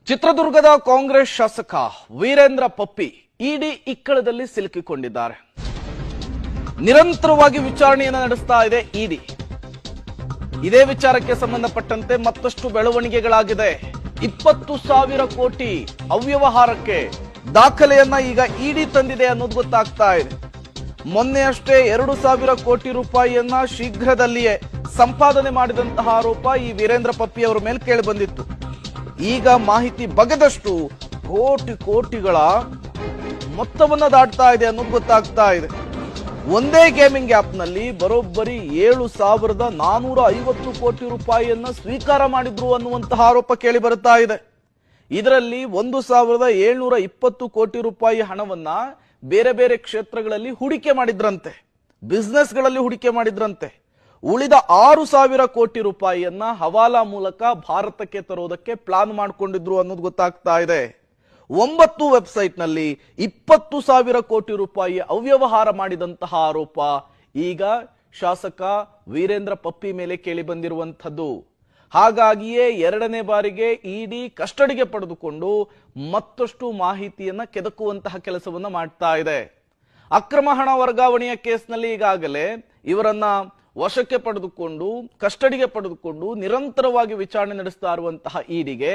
ಚಿತ್ರದುರ್ಗದ ಕಾಂಗ್ರೆಸ್ ಶಾಸಕ ವೀರೇಂದ್ರ ಪಪ್ಪಿ ಇಡಿ ಇಕ್ಕಳದಲ್ಲಿ ಸಿಲುಕಿಕೊಂಡಿದ್ದಾರೆ. ನಿರಂತರವಾಗಿ ವಿಚಾರಣೆಯನ್ನು ನಡೆಸ್ತಾ ಇದೆ ಇಡಿ. ಇದೇ ವಿಚಾರಕ್ಕೆ ಸಂಬಂಧಪಟ್ಟಂತೆ ಮತ್ತಷ್ಟು ಬೆಳವಣಿಗೆಗಳಾಗಿದೆ. 20,000 ಕೋಟಿ ಅವ್ಯವಹಾರಕ್ಕೆ ದಾಖಲೆಯನ್ನ ಈಗ ಇಡಿ ತಂದಿದೆ ಅನ್ನೋದು ಗೊತ್ತಾಗ್ತಾ ಇದೆ. ಮೊನ್ನೆ ಅಷ್ಟೇ 2,000 ಕೋಟಿ ರೂಪಾಯಿಯನ್ನ ಶೀಘ್ರದಲ್ಲಿಯೇ ಸಂಪಾದನೆ ಮಾಡಿದಂತಹ ಆರೋಪ ಈ ವೀರೇಂದ್ರ ಪಪ್ಪಿ ಅವರ ಮೇಲೆ ಕೇಳಿ ಬಂದಿತ್ತು. ಈಗ ಮಾಹಿತಿ ಬಗೆದಷ್ಟು ಕೋಟಿಗಳ ಮೊತ್ತವನ್ನ ದಾಟ್ತಾ ಇದೆ ಅನ್ನೋದು ಗೊತ್ತಾಗ್ತಾ ಇದೆ. ಒಂದೇ ಗೇಮಿಂಗ್ ಆಪ್ ನಲ್ಲಿ ಬರೋಬ್ಬರಿ 7,450 ಕೋಟಿ ರೂಪಾಯಿಯನ್ನ ಸ್ವೀಕಾರ ಮಾಡಿದ್ರು ಅನ್ನುವಂತಹ ಆರೋಪ ಕೇಳಿ ಬರುತ್ತಾ ಇದೆ. ಇದರಲ್ಲಿ 1,720 ಕೋಟಿ ರೂಪಾಯಿ ಹಣವನ್ನ ಬೇರೆ ಬೇರೆ ಕ್ಷೇತ್ರಗಳಲ್ಲಿ ಹೂಡಿಕೆ ಮಾಡಿದ್ರಂತೆ, ಬಿಸ್ನೆಸ್ಗಳಲ್ಲಿ ಹೂಡಿಕೆ ಮಾಡಿದ್ರಂತೆ. ಉಳಿದ 6,000 ಕೋಟಿ ರೂಪಾಯಿಯನ್ನ ಹವಾಲಾ ಮೂಲಕ ಭಾರತಕ್ಕೆ ತರೋದಕ್ಕೆ ಪ್ಲಾನ್ ಮಾಡಿಕೊಂಡಿದ್ರು ಅನ್ನೋದು ಗೊತ್ತಾಗ್ತಾ ಇದೆ. 9 ವೆಬ್ಸೈಟ್ ನಲ್ಲಿ 20,000 ಕೋಟಿ ರೂಪಾಯಿ ಅವ್ಯವಹಾರ ಮಾಡಿದಂತಹ ಆರೋಪ ಈಗ ಶಾಸಕ ವೀರೇಂದ್ರ ಪಪ್ಪಿ ಮೇಲೆ ಕೇಳಿ ಬಂದಿರುವಂತದ್ದು. ಹಾಗಾಗಿಯೇ ಎರಡನೇ ಬಾರಿಗೆ ಇಡಿ ಕಸ್ಟಡಿಗೆ ಪಡೆದುಕೊಂಡು ಮತ್ತಷ್ಟು ಮಾಹಿತಿಯನ್ನ ಕೆದಕುವಂತಹ ಕೆಲಸವನ್ನ ಮಾಡ್ತಾ ಇದೆ. ಅಕ್ರಮ ಹಣ ವರ್ಗಾವಣೆಯ ಕೇಸ್ನಲ್ಲಿ ಈಗಾಗಲೇ ಇವರನ್ನ ವಶಕ್ಕೆ ಪಡೆದುಕೊಂಡು ಕಸ್ಟಡಿಗೆ ಪಡೆದುಕೊಂಡು ನಿರಂತರವಾಗಿ ವಿಚಾರಣೆ ನಡೆಸ್ತಾ ಇರುವಂತಹ ಇಡಿಗೆ